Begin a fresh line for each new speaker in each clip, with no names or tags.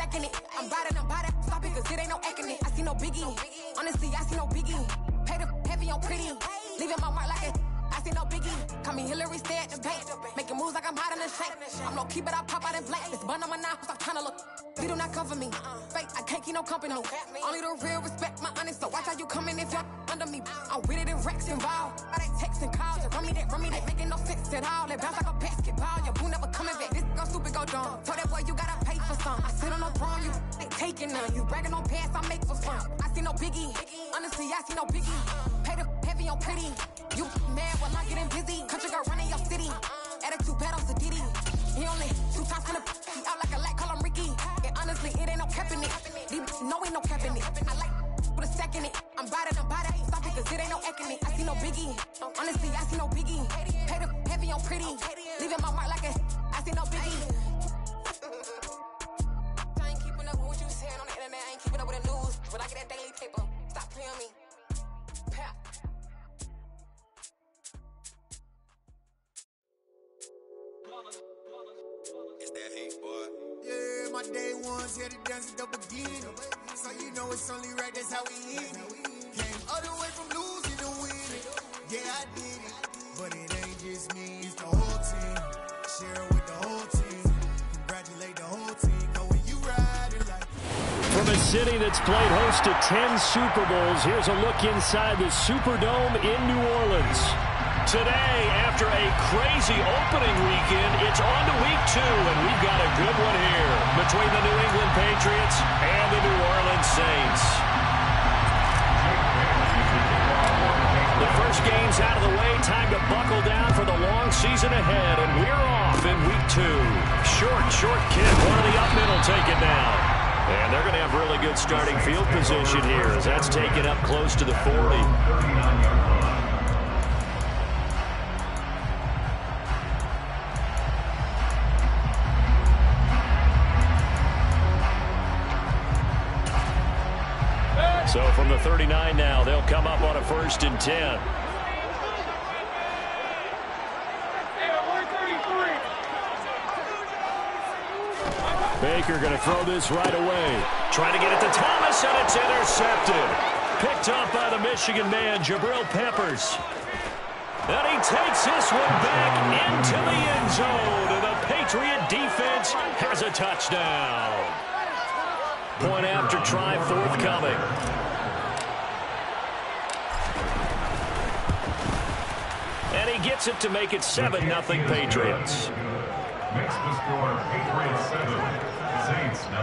lacking it. I'm riding, stop it, cause it ain't no acting it. I see no biggie. Honestly, I see no biggie. Pay the heavy on pretty. Leaving my mark like it. I see no biggie. Call me Hillary, stay at the bank. Making moves like I'm hot in the shank. I'm low key, but I pop out in blank. This bun on my knife, stop trying to look. They do not come for me. Fake, I can't keep no company. Only the real respect my honest. So watch how you coming if you're under me. I'm with it in Rex involved. I they texting calls. Run me that. Making no sense at all. They bounce like a basketball. Your boo never coming back. This go stupid, go dumb. Told that boy you gotta pay for some. I sit on no throne, you they taking none. You bragging on past, I make for fun. I see no biggie. Honestly, I see no biggie. Pay the heavy on pretty. You mad while I'm getting busy. Country girl running your city. Attitude bad on Diddy. He only 2 times in the he out like a light, call him Ricky. And honestly, it ain't no cap in it. These no ain't no cap in it. I like put a stack in it. I'm body. Stop it, cause it ain't no acting it. I see no biggie. Honestly, I see no biggie. Pay the heavy on pretty. Leaving my mark like a I see no biggie. I ain't keeping up with what you saying on the internet. I ain't keeping up with the news. But I get that daily paper. Stop playing me. Pap.
It's that heat, boy.
Yeah, my day ones here to dance at the beginning. So you know it's only right, that's how we hit it. Came all the way from losing to winning. Yeah, I did it. But it ain't just me, it's the whole team. Share it with the whole team. Congratulate the whole team. Cause when you ride it like
from a city that's played host to 10 Super Bowls, here's a look inside the Superdome in New Orleans. Today, after a crazy opening weekend, it's on to week 2, and we've got a good one here between the New England Patriots and the New Orleans Saints. The first game's out of the way, time to buckle down for the long season ahead, and we're off in week 2. Short kick, one of the up middle taken down. And they're going to have really good starting field position here as that's taken up close to the 40. So from the 39 now, they'll come up on a 1st and 10. Baker going to throw this right away. Trying to get it to Thomas, and it's intercepted. Picked up by the Michigan man, Jabril Peppers. And he takes this one back into the end zone. And the Patriot defense has a touchdown. Point after try forthcoming. And he gets it to make it 7-0 Patriots.
Makes the score Patriots 7, Saints 0.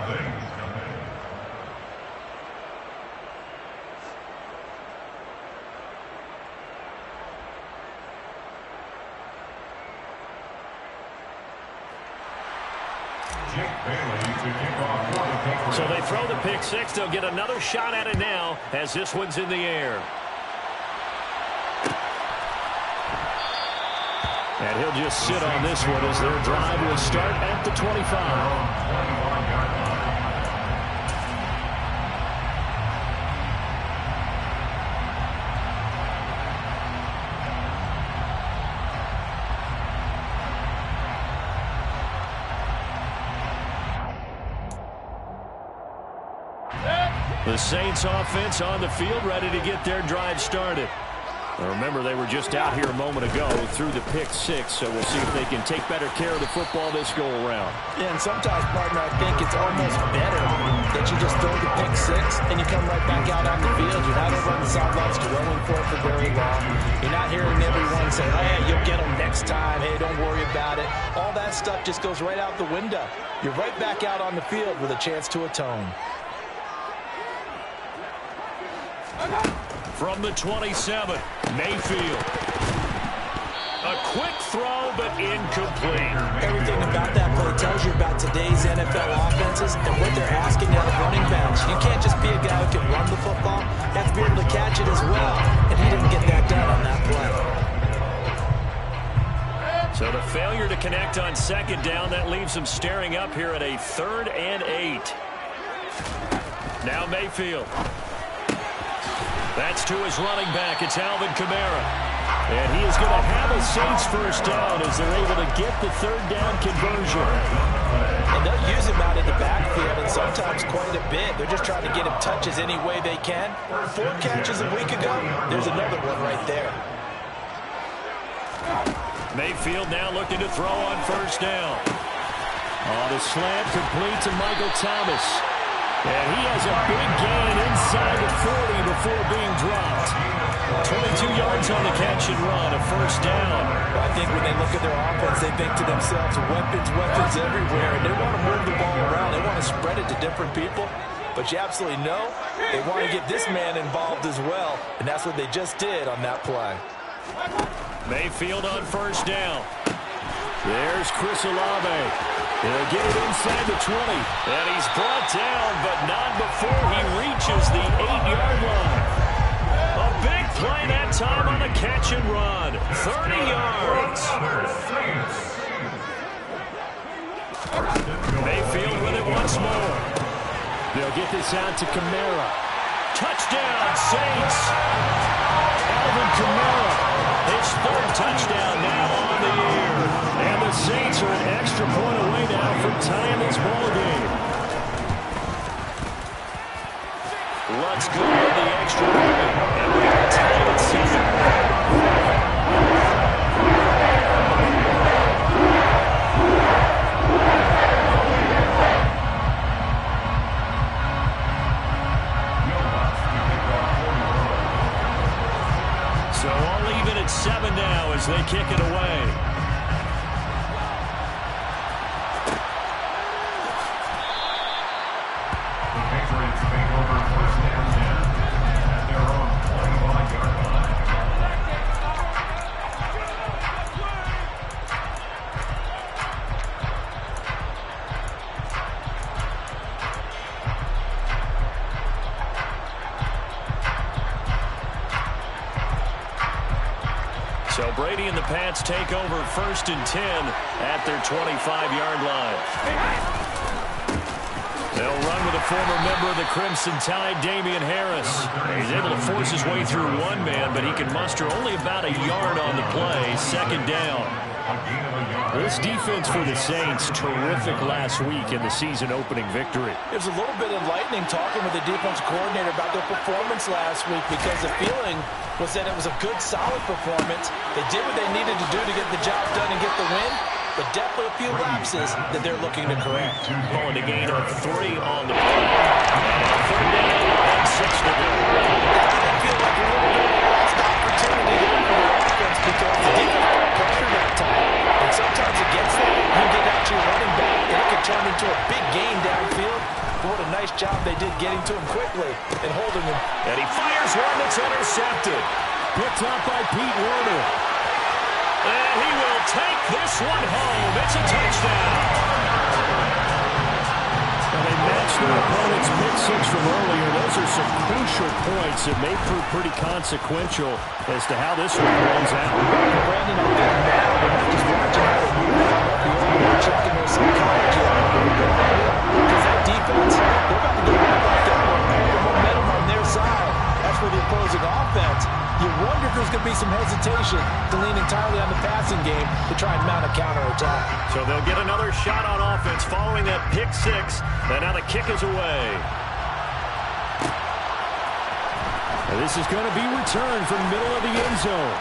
So they throw the pick 6. They'll get another shot at it now as this one's in the air. And he'll just sit on this one as their drive will start at the 25. The Saints offense on the field, ready to get their drive started. Now remember, they were just out here a moment ago through the pick 6, so we'll see if they can take better care of the football this go-around.
Yeah, and sometimes, partner, I think it's almost better that you just throw the pick 6 and you come right back out on the field. You're not over on the sidelines dwelling for it for very long. You're not hearing everyone say, hey, you'll get them next time. Hey, don't worry about it. All that stuff just goes right out the window. You're right back out on the field with a chance to atone.
From the 27, Mayfield. A quick throw, but incomplete.
Everything about that play tells you about today's NFL offenses and what they're asking out of running backs. You can't just be a guy who can run the football. You have to be able to catch it as well. And he didn't get that done on that play.
So the failure to connect on 2nd down, that leaves them staring up here at a 3rd and 8. Now Mayfield. That's to his running back. It's Alvin Kamara. And he is going to have a Saints first down as they're able to get the 3rd down conversion.
And they'll use him out in the backfield, and sometimes sometimes quite a bit. They're just trying to get him touches any way they can. 4 catches a week ago, there's another one right there.
Mayfield now looking to throw on first down. On a slant, complete to Michael Thomas. And he has a big gain inside the 40 before being dropped. 22 yards on the catch and run, a first down.
I think when they look at their offense, they think to themselves, weapons, weapons everywhere. And they want to move the ball around. They want to spread it to different people. But you absolutely know they want to get this man involved as well. And that's what they just did on that play.
Mayfield on first down. There's Chris Olave. He'll get it inside the 20. And he's brought down, but not before he reaches the 8-yard line. A big play that time on the catch and run. 30 yards. Mayfield with it once more. They'll get this out to Kamara. Touchdown, Saints. Alvin Kamara. His 3rd touchdown now on the year. And the Saints are an extra point away now from tying this ball game. Let's go with the extra point. And we are tied at 7. So all even at 7 now as they kick it away.
The Patriots take over first and 10 at their own 21-yard line.
So Brady and the Pats take over first and 10 at their 25-yard line. They'll run with a former member of the Crimson Tide, Damian Harris. He's able to force his way through one man, but he can muster only about a yard on the play. Second down. This defense for the Saints, terrific last week in the season-opening victory.
It was a little bit enlightening talking with the defense coordinator about their performance last week because the feeling was that it was a good, solid performance. They did what they needed to do to get the job done and get the win, but definitely a few lapses that they're looking to correct.
Going to gain of 3 on the play. Third down and 6 to go.
I feel like a little bit of a lost opportunity there for the offense because the defense got pressure that time. And sometimes against that, you get out to your running back, and it can turn into a big gain downfield. But what a nice job they did getting to him quickly and holding him.
And he fires one that's intercepted. Picked up by Pete Werner. And he will take this one home. It's a touchdown. And they matched their opponent's pick 6 from earlier. Those are some crucial points that may prove pretty consequential as to how this one runs out.
Brandon, I think now we're not just watching how they move out of the order. We're checking their psychology out a little bit. Because that defense, they're about to go right back down with the momentum on their side. That's for the opposing offense. You wonder if there's going to be some hesitation to lean entirely on the passing game to try and mount a counterattack.
So they'll get another shot on offense following that pick 6. And now the kick is away. And this is going to be returned from the middle of the end zone.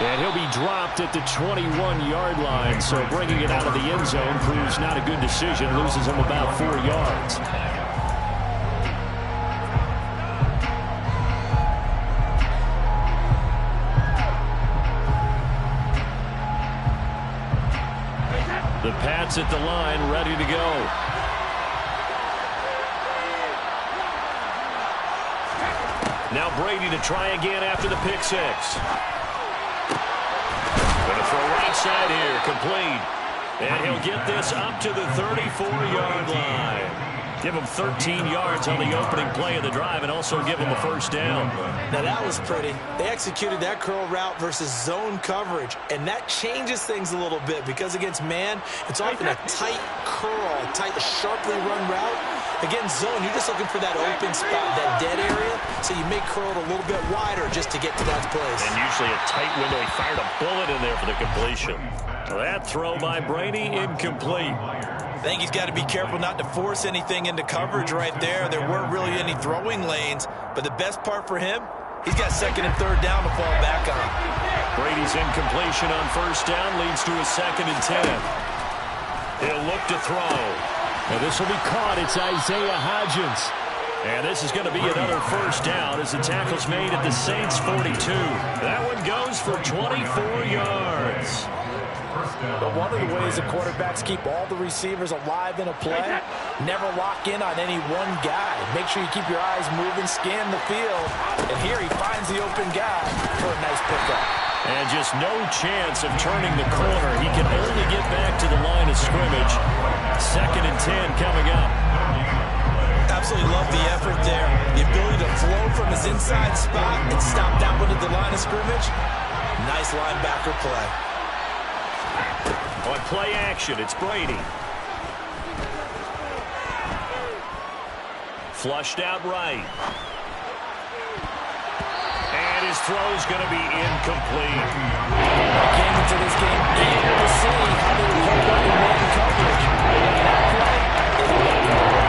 And he'll be dropped at the 21-yard line. So bringing it out of the end zone proves not a good decision. Loses him about 4 yards. The Pats at the line, ready to go. Now Brady to try again after the pick 6. Going to throw right side here, complete. And he'll get this up to the 34-yard line. Give him 13 yards on the opening play of the drive and also give him a first down.
Now that was pretty. They executed that curl route versus zone coverage, and that changes things a little bit because against man, it's often a tight curl, tight, sharply run route. Against zone, you're just looking for that open spot, that dead area, so you may curl it a little bit wider just to get to that place.
And usually a tight window. He fired a bullet in there for the completion. That throw by Brady, incomplete.
I think he's got to be careful not to force anything into coverage right there. There weren't really any throwing lanes, but the best part for him, he's got second and third down to fall back on.
Brady's incompletion on first down leads to a 2nd and 10. He'll look to throw. And this will be caught. It's Isaiah Hodgins. And this is going to be another first down as the tackle's made at the Saints' 42. That one goes for 24 yards.
But one of the ways the quarterbacks keep all the receivers alive in a play, never lock in on any one guy. Make sure you keep your eyes moving, scan the field. And here he finds the open guy for a nice pickup.
And just no chance of turning the corner. He can only get back to the line of scrimmage. 2nd and 10 coming up.
Absolutely love the effort there. The ability to flow from his inside spot and stop down into the line of scrimmage. Nice linebacker play.
On play action, it's Brady. Flushed out right. And his throw's going to be incomplete.
I came into this game eager to see how they would hold up in man coverage. That play, it worked.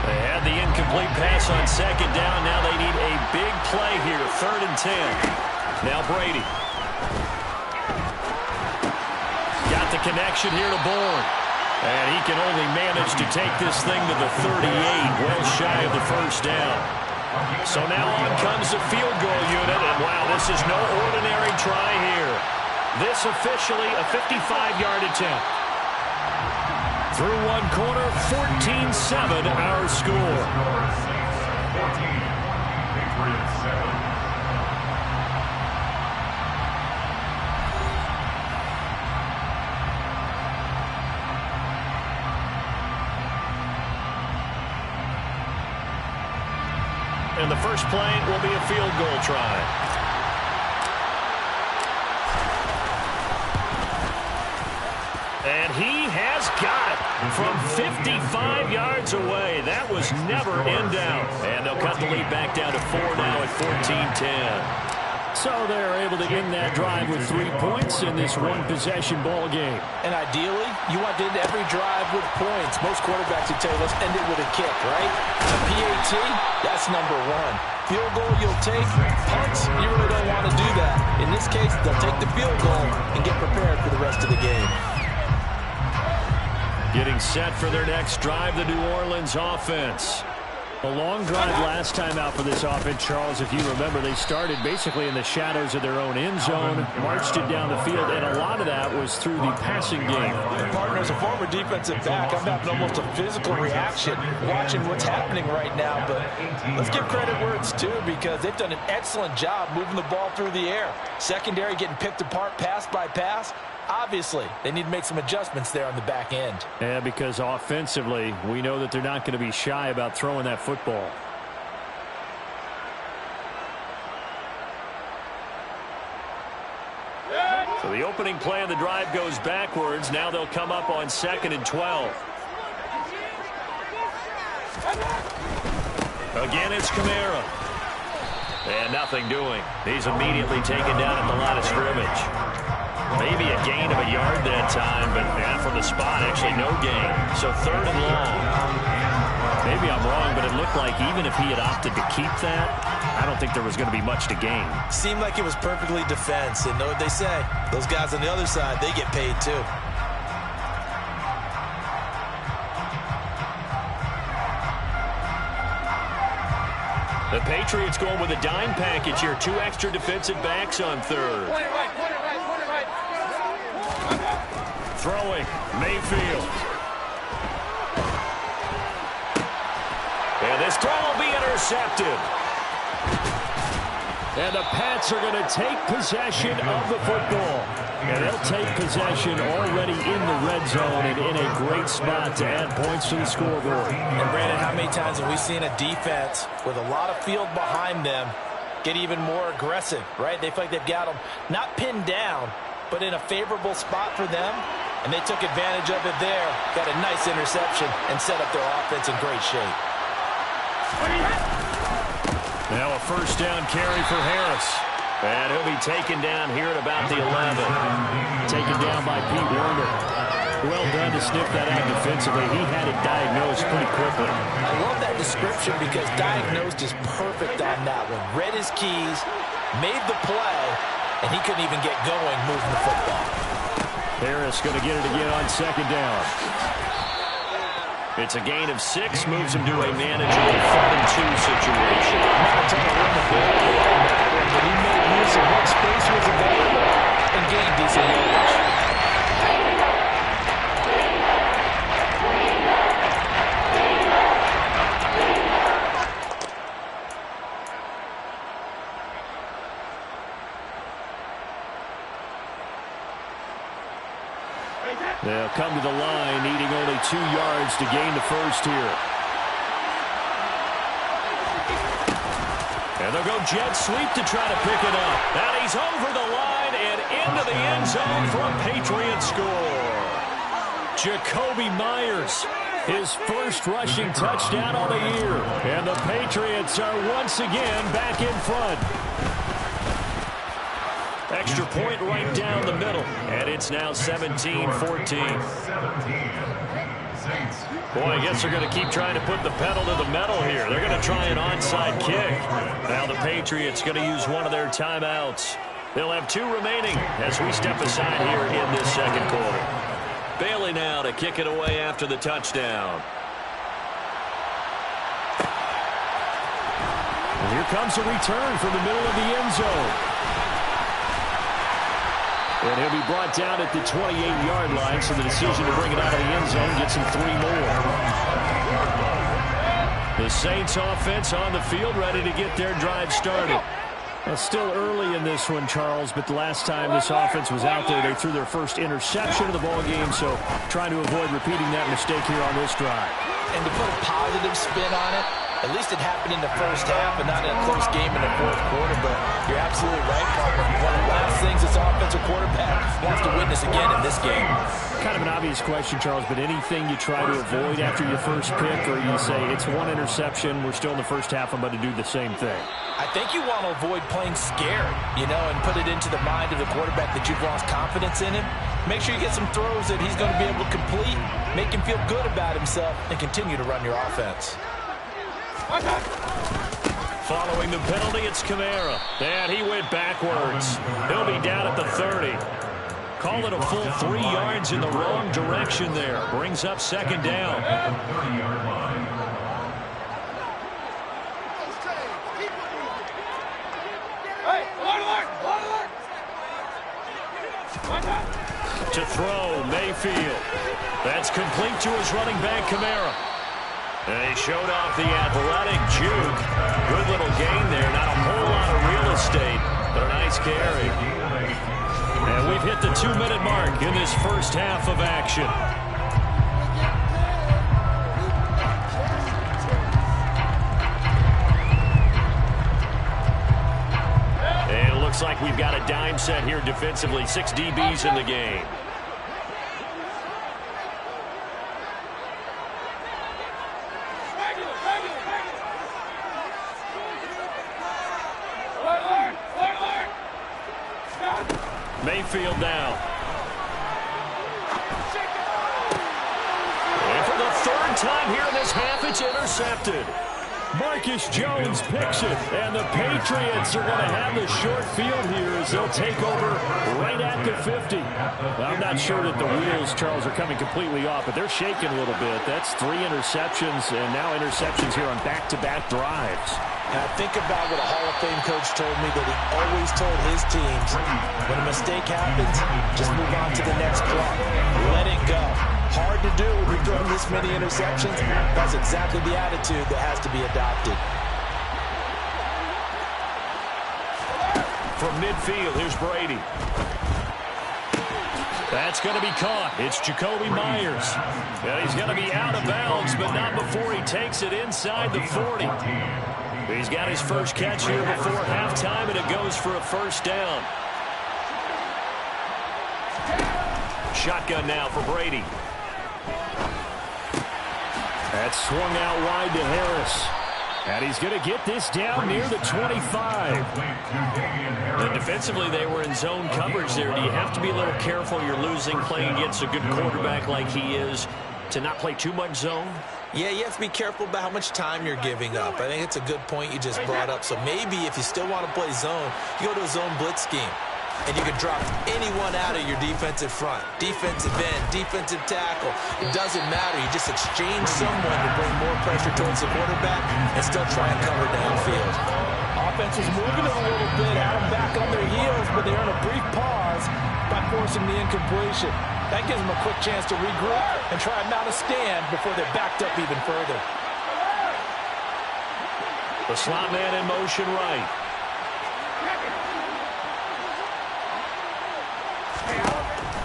They had the incomplete pass on 2nd down. Now they need a big play here. 3rd and 10. Now Brady. Got the connection here to Bourne. And he can only manage to take this thing to the 38, well shy of the first down. So now on comes the field goal unit. And wow, this is no ordinary try here. This officially a 55-yard attempt. Through one quarter, 14-7 our score. And the first play will be a field goal try. And he has got it from 55 yards away. That was never in doubt. And they'll cut the lead back down to 4 now at 14-10. So they're able to end that drive with 3 points in this one-possession ball game.
And ideally, you want to end every drive with points. Most quarterbacks would tell you, let's end it with a kick, right? A PAT, that's number 1. Field goal you'll take. Punts, you really don't want to do that. In this case, they'll take the field goal and get prepared for the rest of the game.
Getting set for their next drive, the New Orleans offense. A long drive last time out for this offense, Charles. If you remember, they started basically in the shadows of their own end zone, marched it down the field, and a lot of that was through the passing game.
Partner, as a former defensive back, I'm having almost a physical reaction watching what's happening right now. But let's give credit where it's due, because they've done an excellent job moving the ball through the air. Secondary getting picked apart pass by pass. Obviously, they need to make some adjustments there on the back end.
Yeah, because offensively, we know that they're not going to be shy about throwing that football. So the opening play of the drive goes backwards. Now they'll come up on 2nd and 12. Again, it's Kamara. And nothing doing. He's immediately taken down at the line of scrimmage. Maybe a gain of a yard that time, but from the spot, actually no gain. So 3rd and long. Maybe I'm wrong, but it looked like even if he had opted to keep that, I don't think there was going to be much to gain.
Seemed like it was perfectly defense. And know what they say? Those guys on the other side, they get paid too.
The Patriots going with a dime package here. 2 extra defensive backs on 3rd. Throwing, Mayfield. And this throw will be intercepted. And the Pats are going to take possession of the football. And they'll take possession already in the red zone and in a great spot to add points to the scoreboard.
And Brandon, how many times have we seen a defense with a lot of field behind them get even more aggressive, right? They feel like they've got them not pinned down, but in a favorable spot for them. And they took advantage of it there. Got a nice interception and set up their offense in great shape.
Now a first down carry for Harris. And he'll be taken down here at about the 11.
Taken down by Pete Werner. Well done to sniff that out defensively. He had it diagnosed pretty quickly.
I love that description because diagnosed is perfect on that one. Read his keys, made the play, and he couldn't even get going moving the football.
Harris going to get it again on second down. It's a gain of 6, moves him to a manageable 4-2 situation.
Not a ton of room available on that one, but he made use of what space was available and gained decent yardage.
They'll come to the line, needing only 2 yards to gain the first here. And they'll go jet sweep to try to pick it up. And he's over the line and into the end zone for a Patriot score. Jacoby Myers, his first rushing touchdown on the year. And the Patriots are once again back in front. Extra point right down the middle. And it's now 17-14. Boy, I guess they're going to keep trying to put the pedal to the metal here. They're going to try an onside kick. Now the Patriots going to use one of their timeouts. They'll have 2 remaining as we step aside here in this second quarter. Bailey now to kick it away after the touchdown. And here comes a return from the middle of the end zone. And he'll be brought down at the 28-yard line, so the decision to bring it out of the end zone gets him 3 more. The Saints offense on the field, ready to get their drive started. Well, still early in this one, Charles, but the last time this offense was out there, they threw their first interception of the ball game, so trying to avoid repeating that mistake here on this drive.
And to put a positive spin on it, at least it happened in the first half and not in a close game in the fourth quarter, but you're absolutely right, partner. One of the last things this offensive quarterback wants to witness again in this game.
Kind of an obvious question, Charles, but anything you try to avoid after your first pick, or you say it's 1 interception, we're still in the first half, I'm about to do the same thing?
I think you want to avoid playing scared, and put it into the mind of the quarterback that you've lost confidence in him. Make sure you get some throws that he's going to be able to complete, make him feel good about himself, and continue to run your offense.
Following the penalty, it's Kamara. And he went backwards. He'll be down at the 30. Call it a full 3 yards in the wrong direction there. Brings up second down.
At the 30-yard line.
To throw, Mayfield. That's complete to his running back, Kamara. And he showed off the athletic juke. Good little gain there. Not a whole lot of real estate, but a nice carry. And we've hit the 2-minute mark in this first half of action. And it looks like we've got a dime set here defensively. 6 DBs in the game. Mayfield now. And for the 3rd time here in this half, it's intercepted. Marcus Jones picks it, and the Patriots are going to have the short field here as they'll take over right at the 50. Well, I'm not sure that the wheels, Charles, are coming completely off, but they're shaking a little bit. That's 3 interceptions, and now interceptions here on back-to-back drives.
And I think about what a Hall of Fame coach told me that he always told his teams, when a mistake happens, just move on to the next play. Let it go. Hard to do when you're throwing this many interceptions. That's exactly the attitude that has to be adopted.
From midfield, here's Brady. That's going to be caught. It's Jacoby Myers. And he's going to be out of bounds, but not before he takes it inside the 40. He's got his first catch here before halftime, and it goes for a first down. Shotgun now for Brady. That's swung out wide to Harris.
And he's going to get this down near the 25.
And defensively, they were in zone coverage there. Do you have to be a little careful? You're losing playing against a good quarterback like he is to not play too much zone?
Yeah, you have to be careful about how much time you're giving up. I think it's a good point you just brought up. So maybe if you still want to play zone, you go to a zone blitz scheme. And you can drop anyone out of your defensive front. Defensive end, defensive tackle. It doesn't matter. You just exchange someone to bring more pressure towards the quarterback and still try and cover downfield.
Offense is moving a little bit, had them back on their heels, but they earn a brief pause by forcing the incompletion. That gives them a quick chance to regroup and try and mount a stand before they're backed up even further.
The slot man in motion right.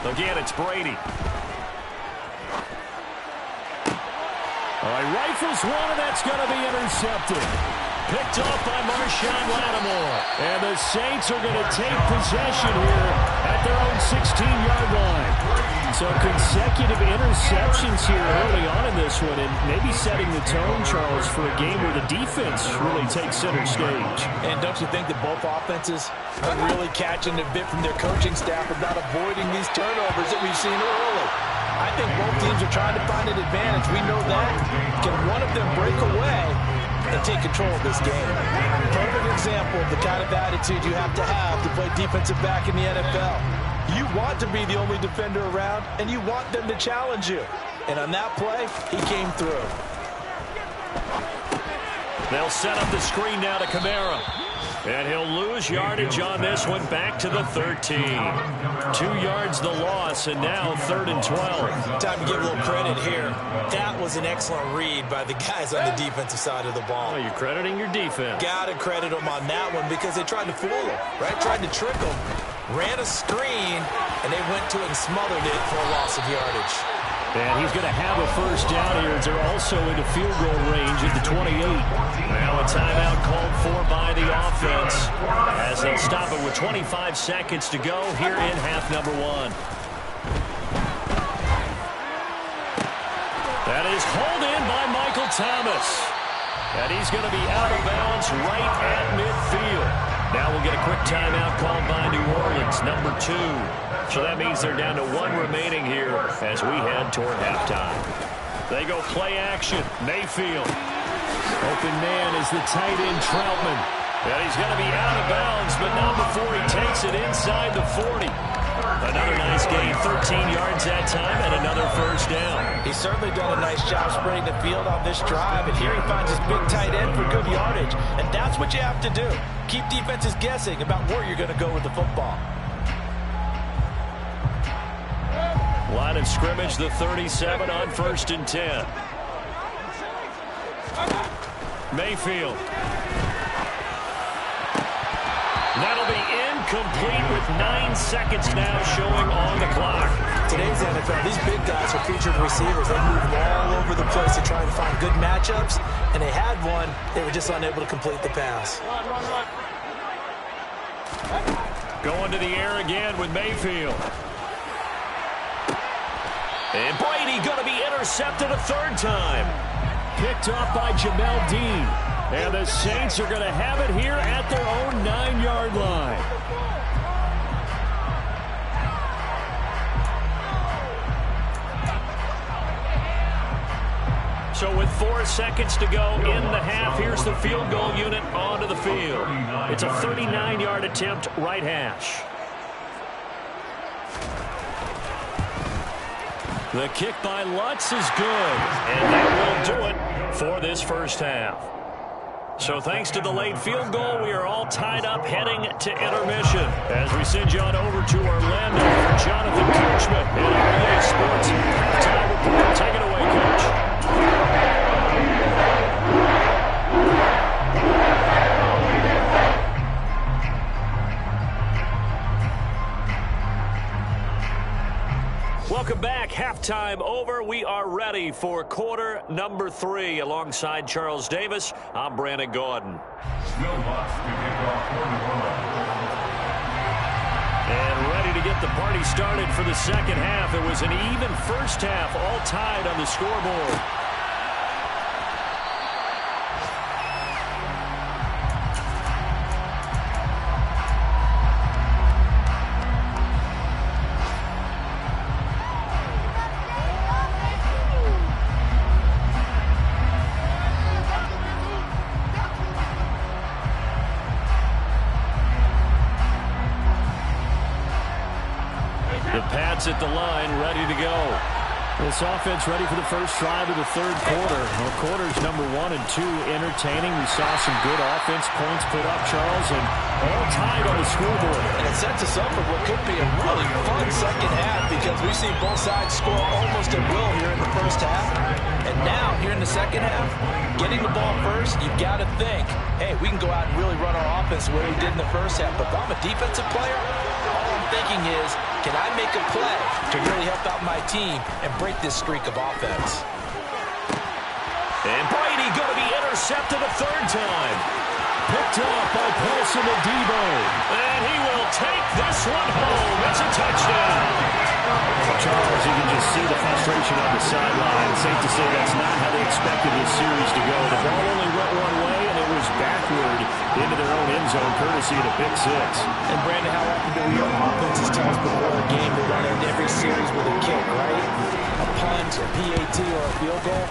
Again, it's Brady.
All right, rifles one, and that's going to be intercepted. Picked off by Marshawn Lattimore. And the Saints are going to take possession here at their own 16-yard line. So consecutive interceptions here early on in this one, and maybe setting the tone, Charles, for a game where the defense really takes center stage.
And don't you think that both offenses are really catching a bit from their coaching staff about avoiding these turnovers that we've seen early? I think both teams are trying to find an advantage. We know that. Can one of them break away and take control of this game? Perfect example of the kind of attitude you have to play defensive back in the NFL. You want to be the only defender around, and you want them to challenge you. And on that play, he came through.
They'll set up the screen now to Kamara. And he'll lose yardage on this one, back to the 13. 2 yards the loss, and now 3rd and 12.
Time to give a little credit here. That was an excellent read by the guys on the defensive side of the ball.
Oh, you're crediting your defense.
Got to credit them on that one because they tried to fool him, right? Tried to trick him. Ran a screen, and they went to it and smothered it for a loss of yardage.
And he's going to have a first down here. They're also into field goal range at the 28.
Now a timeout called for by the offense as they'll stop it with 25 seconds to go here in half number 1. That is hauled in by Michael Thomas. And he's going to be out of bounds right at midfield. Now we'll get a quick timeout called by New Orleans, number 2. So that means they're down to 1 remaining here as we head toward halftime. They go play action. Mayfield.
Open man is the tight end, Troutman.
And he's going to be out of bounds, but not before he takes it inside the 40. Another nice gain, 13 yards that time, and another first down.
He's certainly done a nice job spreading the field on this drive, and here he finds his big tight end for good yardage. And that's what you have to do. Keep defenses guessing about where you're going to go with the football.
Line of scrimmage, the 37 on 1st and 10. Mayfield. That'll be incomplete with 9 seconds now showing on the clock.
Today's NFL, these big guys are featured receivers. They move all over the place to try and find good matchups, and they had one. They were just unable to complete the pass.
Going to the air again with Mayfield. And Brady going to be intercepted a 3rd time.
Picked off by Jamel Dean. And the Saints are going to have it here at their own 9-yard line.
So with 4 seconds to go in the half, here's the field goal unit onto the field. It's a 39-yard attempt, right hash. The kick by Lutz is good, and that will do it for this first half. So thanks to the late field goal, we are all tied up heading to intermission as we send you on over to Orlando for Jonathan Coachman and REA Sports halftime report. Take it away, Coach. Welcome back. Halftime over. We are ready for quarter number 3. Alongside Charles Davis, I'm Brandon Gordon. And ready to get the party started for the second half. It was an even first half, all tied on the scoreboard. The Pats at the line, ready to go. This offense ready for the first drive of the third quarter. Well, quarters number 1 and 2 entertaining. We saw some good offense points put up, Charles, and all tied on the scoreboard.
And it sets us up for what could be a really fun second half because we've seen both sides score almost at will here in the first half. And now, here in the second half, getting the ball first, you've got to think, hey, we can go out and really run our offense the way we did in the first half. But if I'm a defensive player, all I'm thinking is, can I make a play to really help out my team and break this streak of offense?
And Brady going to be intercepted a third time. Picked up by Paulson Adebo. And he will take this one home. It's a touchdown. Charles, you can just see the frustration on the sideline. Safe to say that's not how they expected this series to go. The ball only went one way, and it was backward into their own end zone, courtesy of the pick six.
And, Brandon, how often do we hear offenses tell us before a game to run in every series with a kick, right? A punt, a PAT, or a field goal.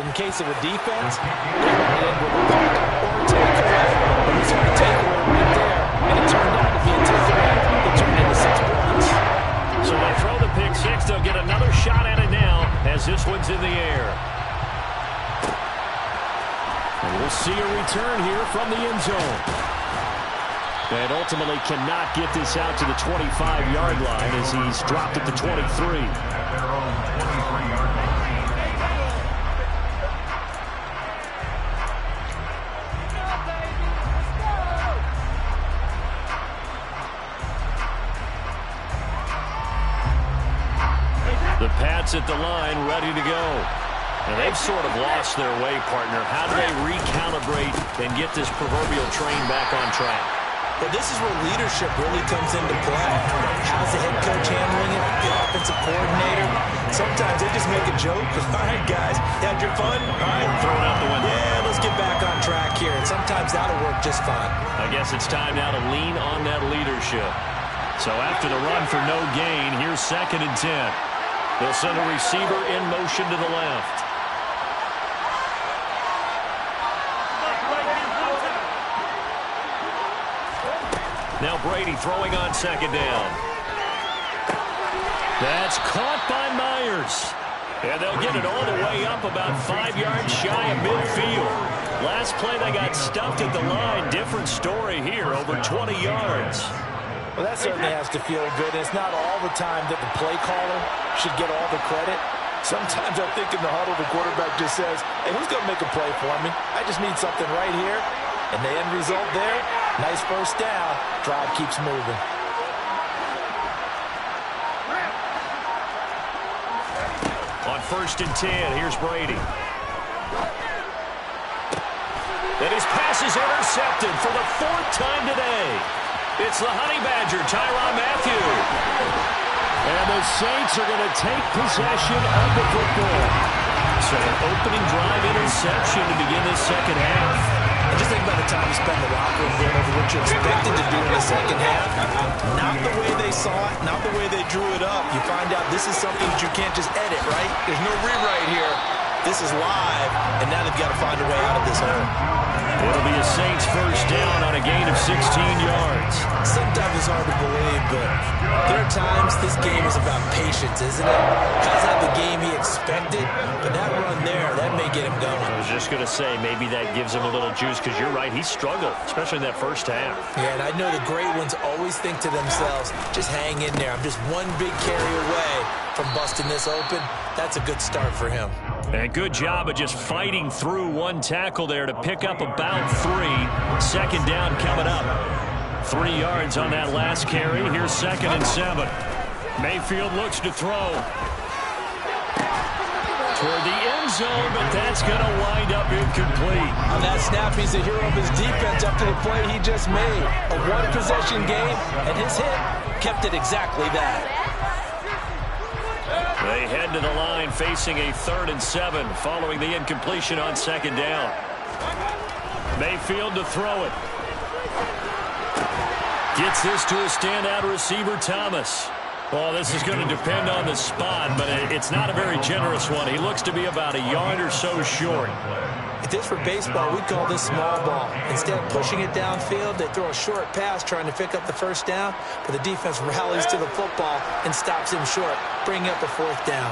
In case of a defense, they run in with a punt or a takeaway. But we saw a takeaway right there, and it turned out to be a takeaway that turned into 6 points.
So they throw the pick six. They'll get another shot at it now as this one's in the air. And we'll see a return here from the end zone. And ultimately cannot get this out to the 25-yard line as he's dropped at the 23.
At their own 23-yard line.
The Pats at the line, ready to go. And they've sort of lost their way, partner. How do they recalibrate and get this proverbial train back on track?
Well, this is where leadership really comes into play. How's the head coach handling it? The offensive coordinator? Sometimes they just make a joke. All right, guys, you had your fun? All right.
Throw it out the window.
Yeah, let's get back on track here. And sometimes that'll work just fine.
I guess it's time now to lean on that leadership. So after the run for no gain, here's 2nd and 10. They'll send a receiver in motion to the left. Now Brady throwing on 2nd down. That's caught by Myers. And they'll get it all the way up about 5 yards shy of midfield. Last play they got stuffed at the line. Different story here, over 20 yards.
Well, that certainly has to feel good. It's not all the time that the play caller should get all the credit. Sometimes I think in the huddle, the quarterback just says, hey, who's going to make a play for me? I just need something right here. And the end result there, nice first down. Drive keeps moving.
On 1st and 10, here's Brady. And his pass is intercepted for the 4th time today. It's the Honey Badger, Tyrann Mathieu. And the Saints are going to take possession of the football. So an opening drive interception to begin this second half.
And just think about the time you spend in the locker room going over what you expected to do in the second half. Not the way they saw it, not the way they drew it up. You find out this is something that you can't just edit, right? There's no rewrite here. This is live, and now they've got to find a way out of this hole.
It'll be a Saints first down on a gain of 16 yards.
Sometimes it's hard to believe, but there are times this game is about patience, isn't it? Hasn't had the game he expected, but that run there, that may get him going.
I was just going to say, maybe that gives him a little juice, because you're right, he struggled, especially in that first half.
Yeah, and I know the great ones always think to themselves, just hang in there. I'm just one big carry away from busting this open. That's a good start for him.
And good job of just fighting through one tackle there to pick up about 3. 2nd down coming up. 3 yards on that last carry. Here's 2nd and 7. Mayfield looks to throw toward the end zone, but that's going to wind up incomplete.
On that snap, he's the hero of his defense after the play he just made. A one-possession game, and his hit kept it exactly that.
They head to the line facing a 3rd and 7 following the incompletion on 2nd down. Mayfield to throw it. Gets this to a standout receiver, Thomas. Well, this is going to depend on the spot, but it's not a very generous one. He looks to be about a yard or so short.
If this were baseball, we'd call this small ball. Instead of pushing it downfield, they throw a short pass trying to pick up the first down, but the defense rallies to the football and stops him short, bringing up a fourth down.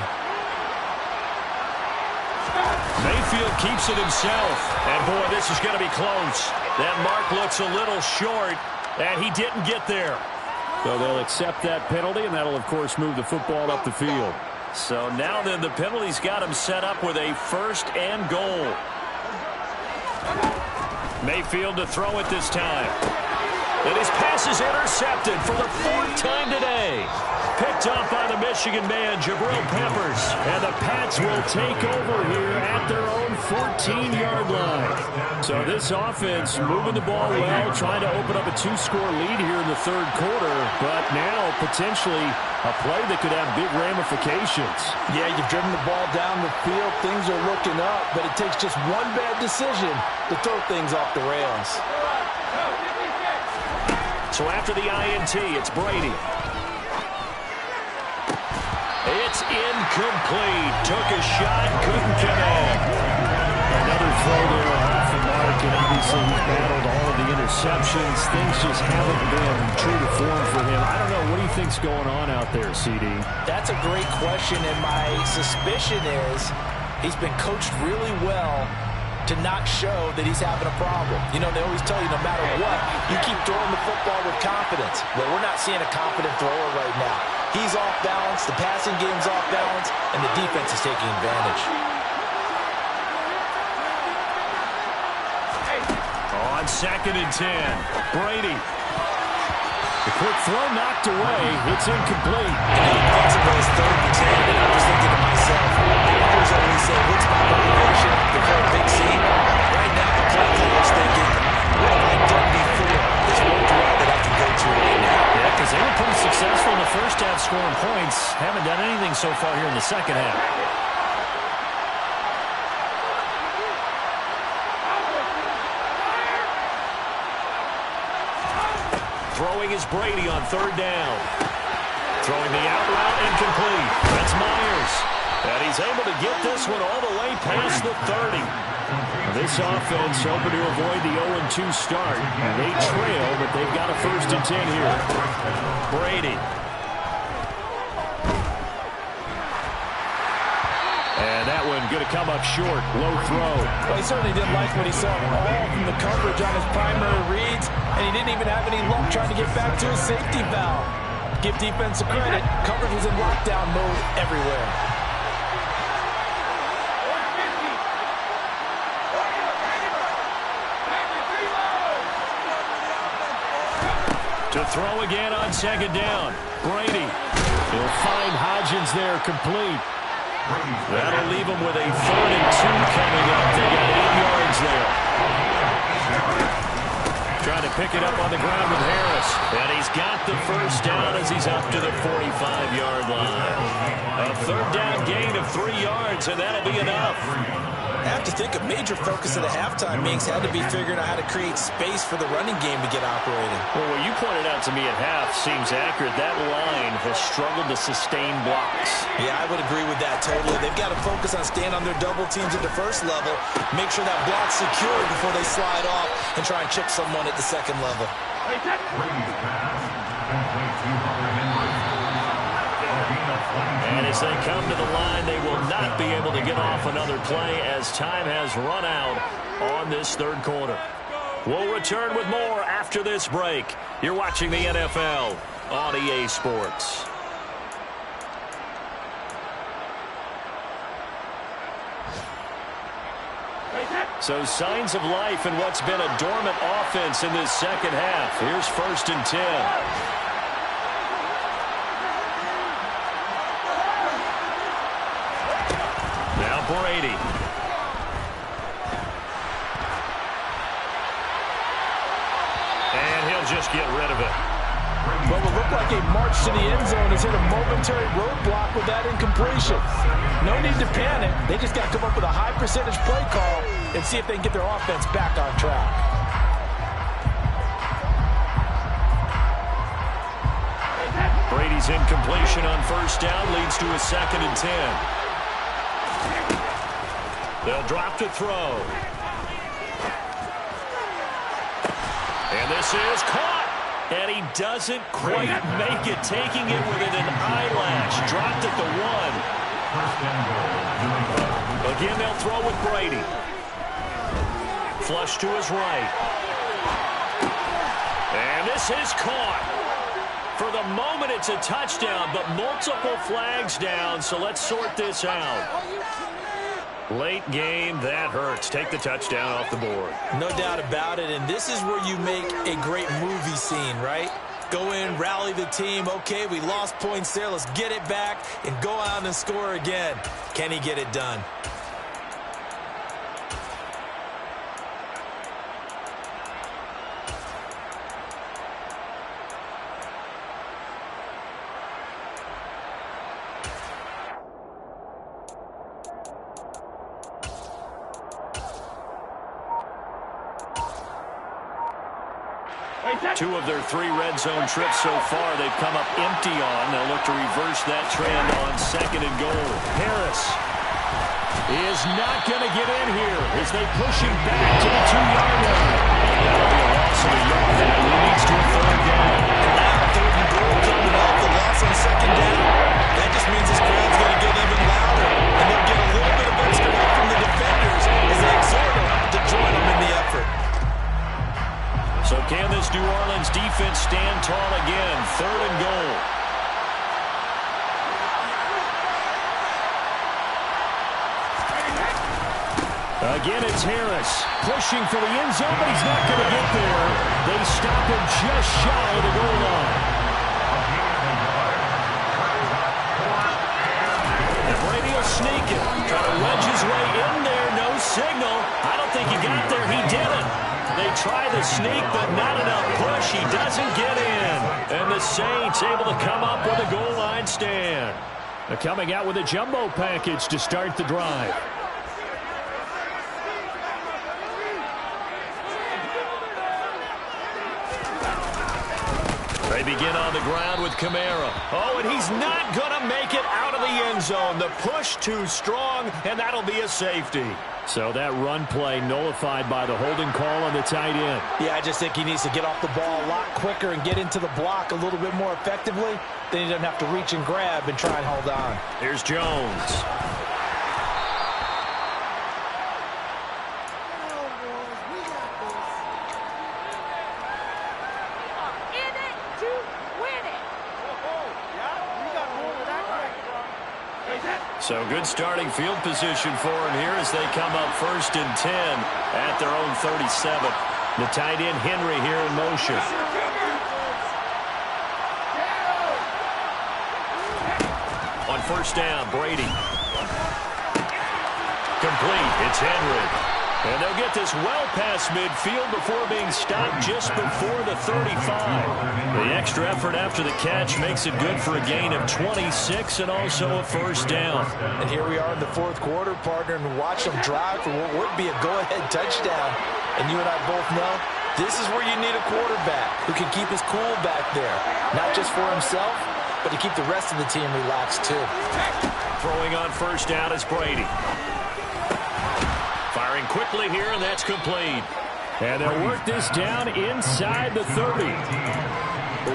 Mayfield keeps it himself. And, boy, this is going to be close. That mark looks a little short, and he didn't get there.
So they'll accept that penalty, and that'll, of course, move the football up the field.
So now then the penalty's got him set up with a 1st and goal. Mayfield to throw it this time. And his pass is intercepted for the 4th time today. Picked up by the Michigan man, Jabril Peppers. And the Pats will take over here at their own 14-yard line. So this offense moving the ball well, trying to open up a 2-score lead here in the 3rd quarter. But now potentially a play that could have big ramifications.
Yeah, you've driven the ball down the field. Things are looking up, but it takes just one bad decision to throw things off the rails.
So after the INT, it's Brady. It's incomplete. Took a shot, couldn't connect.
Another throw there off the mark, and obviously he's battled all of the interceptions. Things just haven't been true to form for him. I don't know. What do you think's going on out there, CD?
That's a great question, and my suspicion is he's been coached really well to not show that he's having a problem. You know, they always tell you no matter what, you keep throwing the football with confidence. Well, we're not seeing a confident thrower right now. He's off balance, the passing game's off balance, and the defense is taking advantage.
On 2nd and 10, Brady.
The quick throw knocked away. It's incomplete.
It's 3rd and 10, and I was thinking to myself, others always say, what's my motivation before a big scene? Right now, the play caller's thinking, what have I done before? There's no drive that I can go to right now.
Yeah, because they were pretty successful in the 1st half scoring points. Haven't done anything so far here in the 2nd half. Throwing is Brady on 3rd down. Throwing the out route, incomplete. That's Myers. And he's able to get this one all the way past the 30. This offense hoping to avoid the 0-2 start. They trail, but they've got a 1st and 10 here. Brady. And that one going to come up short. Low throw.
Well, he certainly didn't like what he saw all from the coverage on his primary reads, and he didn't even have any luck trying to get back to his safety valve. Give defense a credit. Coverage was in lockdown mode everywhere.
To throw again on 2nd down. Brady. He'll find Hodgins there, complete. That'll leave him with a 3rd and 2 coming up. They got 8 yards there. Trying to pick it up on the ground with Harris. And he's got the 1st down as he's up to the 45-yard line. A 3rd down gain of 3 yards, and that'll be enough.
I have to think a major focus of the halftime meetings had to be figuring out how to create space for the running game to get operating.
Well, what you pointed out to me at half seems accurate. That line has struggled to sustain blocks.
Yeah, I would agree with that totally. They've got to focus on staying on their double teams at the 1st level, make sure that block's secure before they slide off and try and chip someone at the 2nd level.
And as they come to the line, they will not be able to get off another play as time has run out on this 3rd quarter. We'll return with more after this break. You're watching the NFL on EA Sports. So signs of life in what's been a dormant offense in this 2nd half. Here's 1st and 10. Brady. And he'll just get rid of it.
What will look like a march to the end zone has hit a momentary roadblock with that incompletion. No need to panic. They just got to come up with a high percentage play call and see if they can get their offense back on track.
Brady's incompletion on 1st down leads to a 2nd and 10. They'll drop to throw. This is caught. And he doesn't quite make it, taking it within an eyelash. Dropped at the 1. Again, they'll throw with Brady. Flush to his right. And this is caught. For the moment, it's a touchdown, but multiple flags down, so let's sort this out. Late game, that hurts. Take the touchdown off the board.
No doubt about it, and this is where you make a great movie scene, right? Go in, rally the team. Okay, we lost points there. Let's get it back and go out and score again. Can he get it done?
Two of their 3 red zone trips so far they've come up empty on. They'll look to reverse that trend on 2nd and goal. Harris is not going to get in here as they push him back to the 2-yard line. That'll be a loss of a yard, and it leads to a 3rd down.
And now 3rd and goal coming up. The loss on 2nd down. That just means this crowd's going to get even louder, and they'll get a little bit of extra help from the defenders as they exhort them to join them in the effort.
So can this New Orleans defense stand tall again? 3rd and goal. Again, it's Harris pushing for the end zone, but he's not going to get there. They stop him just shy of the goal line. And Brady will sneak it. Try to wedge his way in there. No signal. I don't think he got there. He didn't. They try the sneak, but not enough push. He doesn't get in. And the Saints able to come up with a goal line stand. They're coming out with a jumbo package to start the drive. They begin on the ground with Kamara. Oh, and he's not going to make it out of the end zone. The push too strong, and that'll be a safety. So that run play nullified by the holding call on the tight end.
Yeah, I just think he needs to get off the ball a lot quicker and get into the block a little bit more effectively. Then he doesn't have to reach and grab and try and hold on.
Here's Jones. So good starting field position for him here as they come up 1st and 10 at their own 37. The tight end Henry here in motion. On 1st down, Brady. Complete. It's Henry. And they'll get this well past midfield before being stopped just before the 35. The extra effort after the catch makes it good for a gain of 26 and also a 1st down.
And here we are in the 4th quarter, partner, and watch them drive for what would be a go-ahead touchdown. And you and I both know this is where you need a quarterback who can keep his cool back there. Not just for himself, but to keep the rest of the team relaxed too.
Throwing on 1st down is Brady. Firing quickly here, and that's complete. And they'll work this down inside the 30.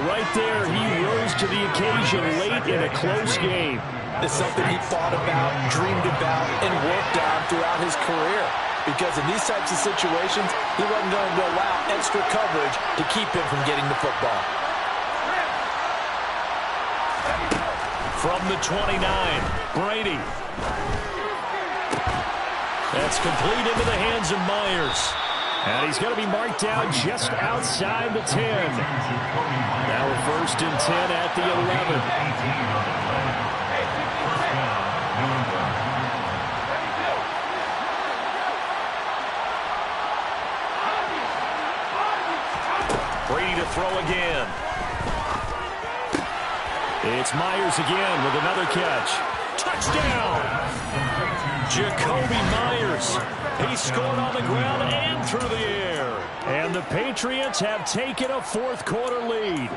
Right there, he rose to the occasion late in a close game.
It's something he thought about, dreamed about, and worked on throughout his career. Because in these types of situations, he wasn't going to allow extra coverage to keep him from getting the football.
From the 29, Brady. That's complete into the hands of Myers. And he's going to be marked down just outside the 10. Now we're 1st and 10 at the 11. Brady to throw again. It's Myers again with another catch. Touchdown! Jacoby Myers. He scored on the ground and through the air. And the Patriots have taken a 4th quarter lead.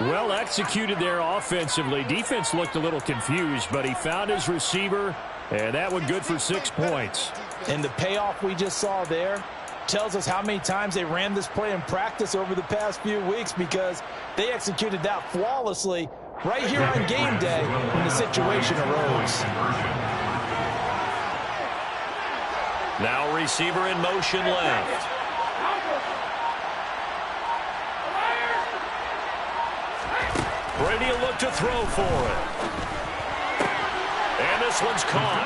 Well executed there offensively. Defense looked a little confused, but he found his receiver, and that one good for 6 points.
And the payoff we just saw there, tells us how many times they ran this play in practice over the past few weeks, because they executed that flawlessly right here on game day when the situation arose.
Now receiver in motion left. Brady will look to throw for it. And this one's caught.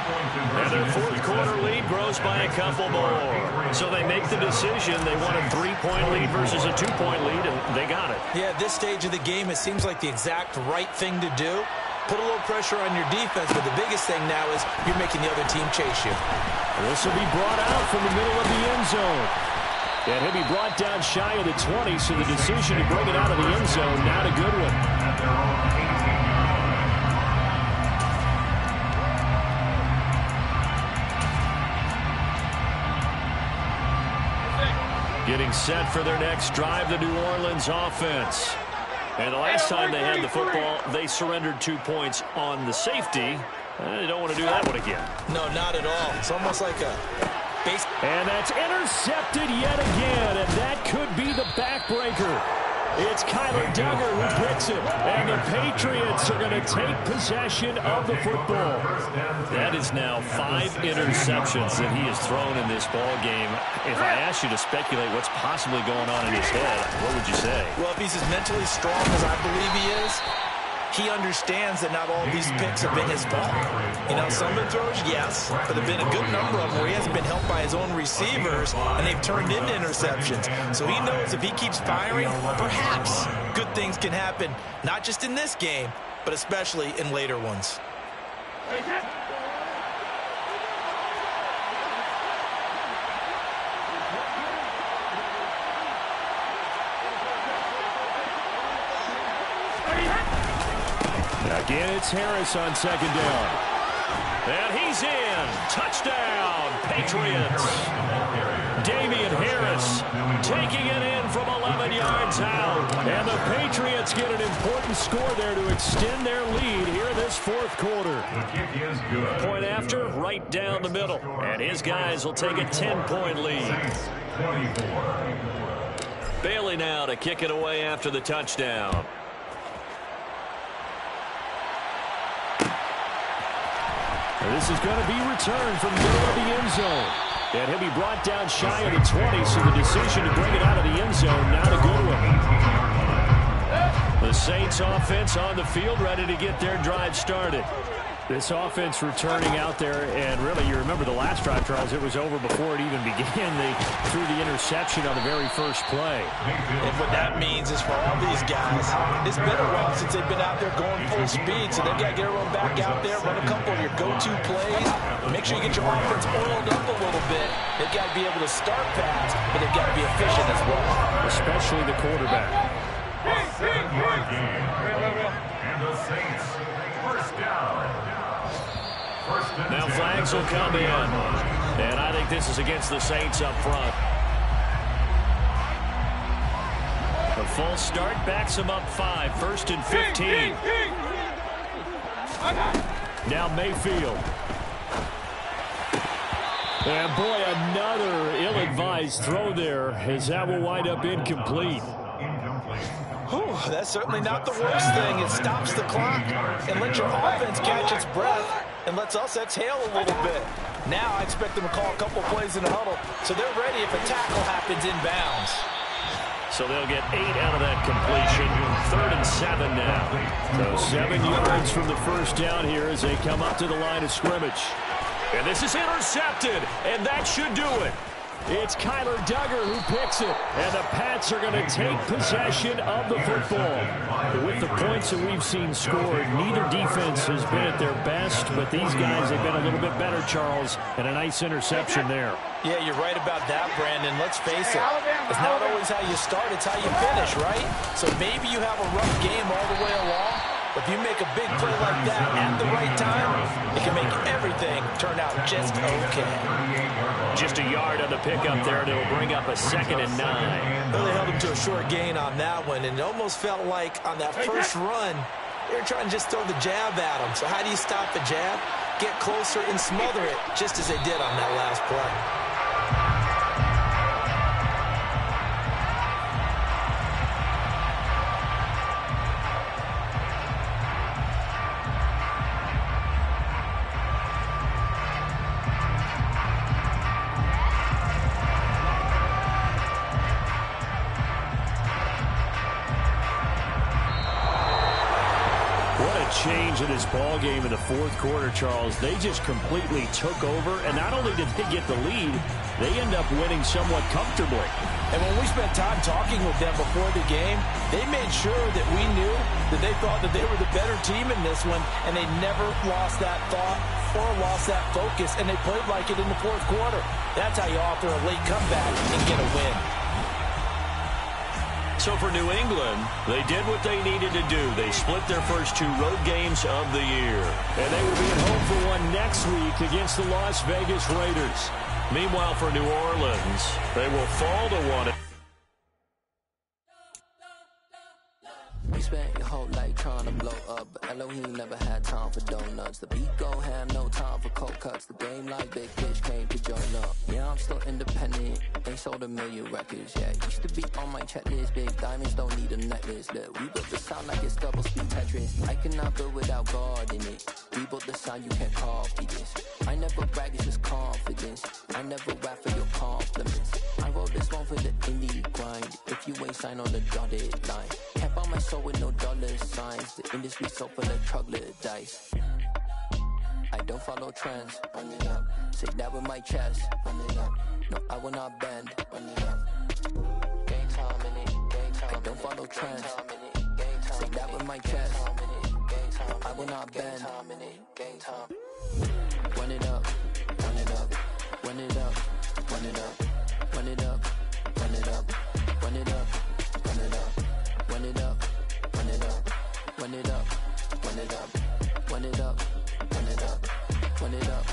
And their fourth quarter lead grows by a couple more. So they make the decision. They want a 3-point lead versus a 2-point lead, and they got it.
Yeah, at this stage of the game, it seems like the exact right thing to do. Put a little pressure on your defense, but the biggest thing now is you're making the other team chase you.
This will be brought out from the middle of the end zone. And he'll be brought down shy of the 20, so the decision to bring it out of the end zone, not a good one. Getting set for their next drive, the New Orleans offense. And the last time they had the football, they surrendered 2 points on the safety. They don't want to do that one again.
No, not at all. It's almost like a base.
And that's intercepted yet again, and that could be the backbreaker. It's Kyler Duggar who picks it, and the Patriots are going to take possession of the football. That is now 5 interceptions that he has thrown in this ball game. If I asked you to speculate what's possibly going on in his head, what would you say?
Well, if he's as mentally strong as I believe he is, he understands that not all these picks have been his fault. You know, some of the throws, yes, but there have been a good number of them where he hasn't been helped by his own receivers, and they've turned into interceptions. So he knows if he keeps firing, perhaps good things can happen, not just in this game, but especially in later ones.
Again, it's Harris on second down. And he's in. Touchdown, Patriots. Damian Harris taking it in from 11 yards out. And the Patriots get an important score there to extend their lead here this fourth quarter. Point after, right down the middle. And his guys will take a 10-point lead. Bailey now to kick it away after the touchdown. This is going to be returned from the middle of the end zone. And he'll be brought down shy of the 20, so the decision to bring it out of the end zone, not a good one. The Saints offense on the field, ready to get their drive started. This offense returning out there, and really, you remember the last drive, Charles, it was over before it even began. They threw the interception on the very first play.
And what that means is for all these guys, it's been a while since they've been out there going full speed, so they've got to get everyone back out there, run a couple of your go-to plays, make sure you get your offense oiled up a little bit. They've got to be able to start fast, but they've got to be efficient as well.
Especially the quarterback.
And the Saints, first down.
Now flags will come in. And I think this is against the Saints up front. The false start backs them up 5. 1st and 15. Now Mayfield. And boy, another ill-advised throw there, as that will wind up incomplete.
Whew, that's certainly not the worst thing. It stops the clock and lets your offense catch its breath and lets us exhale a little bit. Now I expect them to call a couple plays in the huddle, so they're ready if a tackle happens inbounds.
So they'll get 8 out of that completion. 3rd and 7 now.
So 7 yards from the first down here as they come up to the line of scrimmage.
And this is intercepted, and that should do it.
It's Kyler Duggar who picks it, and the Pats are going to take possession of the football. With the points that we've seen scored, neither defense has been at their best, but these guys have been a little bit better, Charles, and a nice interception there.
Yeah, you're right about that, Brandon. Let's face it, it's not always how you start, it's how you finish, right? So maybe you have a rough game all the way along, but if you make a big play like that at the right time, it can make everything turn out just okay.
Just a yard on the pickup there, and it'll bring up a 2nd and 9.
Well, they held him to a short gain on that one, and it almost felt like on that first run, they were trying to just throw the jab at him. So how do you stop the jab? Get closer and smother it, just as they did on that last play.
a change in this ball game in the fourth quarter, Charles. They just completely took over, and not only did they get the lead, they end up winning somewhat comfortably.
And when we spent time talking with them before the game, they made sure that we knew that they thought that they were the better team in this one, and they never lost that thought or lost that focus, and they played like it in the fourth quarter. That's how you offer a late comeback and get a win.
So for New England, they did what they needed to do. They split their first 2 road games of the year.
And they will be at home for one next week against the Las Vegas Raiders.
Meanwhile, for New Orleans, they will fall to 1.
We spent your whole life trying to blow up, but Elohim never had time for donuts. The beat go have no time for cold cuts. The game like big fish came to join up. Yeah, I'm still independent. Ain't sold a million records. Yeah, used to be on my checklist. Big diamonds don't need a necklace. Look, we built the sound like it's double speed Tetris. I cannot build without God in it. We built the sound, you can't copy this. I never brag, it's just confidence. I never rap for your compliments. I wrote this one for the indie grind. If you ain't signed on the dotted line, can't buy my soul with no dollar signs. The industry so full of troglodytes. I don't follow trends. Run it up. Say that with my chest. Run it up. No, I will not bend. Run it up. Game time in it. Game time. I don't follow trends. Say that with my chest. I will not bend. Game time. Run it up. Run it up. Run it up. Run it up. Run it up. Run it up. Run it up. Run it up. Run it up. Run it up. Run it up. Run it up. Run it up. Run it up. Run it up.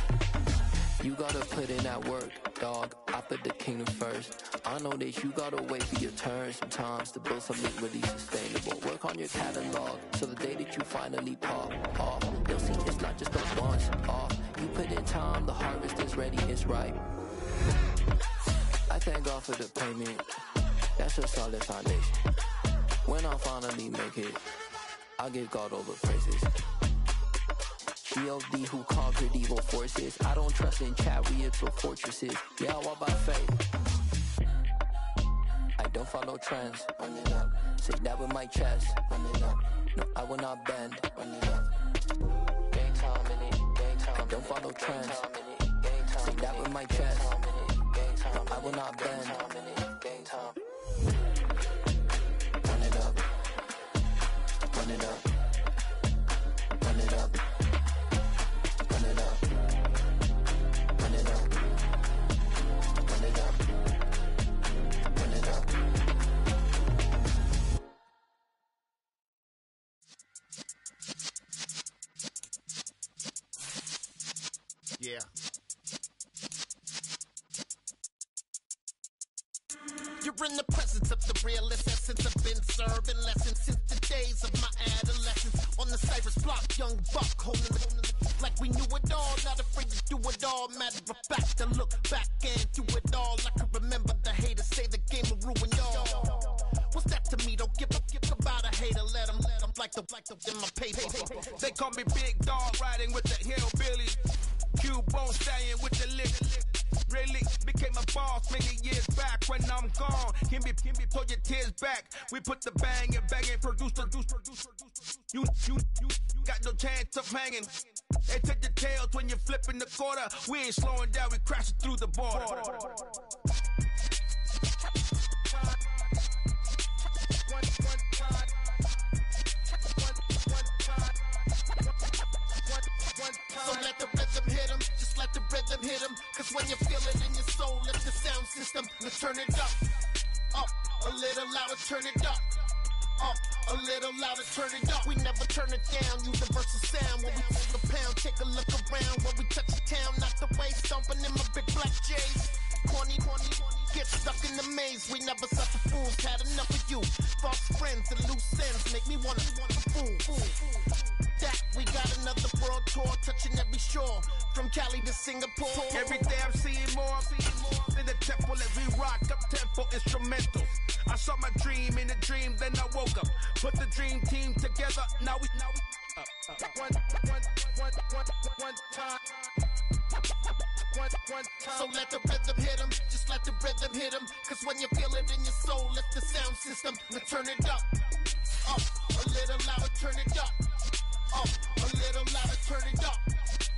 You gotta put in that work, dog. I put the kingdom first. I know that you gotta wait for your turn sometimes to build something really sustainable. Work on your catalog so the day that you finally pop off, you'll see it's not just a once off. You put in time, the harvest is ready, it's ripe. I thank God for the payment. That's a solid foundation. When I finally make it, I'll give God all the praises. G.O.D. who conquered evil forces. I don't trust in chariots or fortresses. Yeah, I walk by faith. I don't follow trends. Run it up. Say that with my chest. Run it up. No, I will not bend. Run it up. Game time in it. Game time. I don't follow trends. Say that with my chest. No, I will not bend. Game time. Run it up. Run it up. Run it up. Run it up. Run it up. Run it up. Run it up.
Yeah. You're in the presence of the realest essence. I've been serving lessons since the days of my adolescence. On the Cyrus block, young buck holding the like we knew it all, not afraid to do it all. Matter of fact, to look back and do it all. I can remember the haters say the game will ruin y'all. What's that to me? Don't give about a hater. Let them like the in my paper.
They call me Big Dog, riding with the hillbillies. Q-Bone staying with the lick. Really became a boss many years back. When I'm gone, can be pull your tears back. We put the bang and produce. You got no chance of hanging. They take your tails when you're flipping the quarter. We ain't slowing down, we crashing through the border.
So let the rhythm hit him, just let the rhythm hit him. Cause when you feel it in your soul, lift the sound system. Let's turn it up, a little louder, turn it up, a little louder, turn it up. We never turn it down, universal sound. When we pull the pound, take a look around. When we touch the town, not the way, stomping in my big black J's. Corny, get stuck in the maze. We never such a fools, had enough of you. False friends and loose ends make me wanna fool. That we got another world tour, touching every shore, from Cali to Singapore.
Every day I'm seeing more in the temple as we rock up tempo instrumentals. I saw my dream in a dream, then I woke up. Put the dream team together, now we one time.
So let the rhythm hit him, just let the rhythm hit him. Cause when you feel it in your soul, lift the sound system. Now turn it up, a little louder, turn it up.
A little louder, turn it up.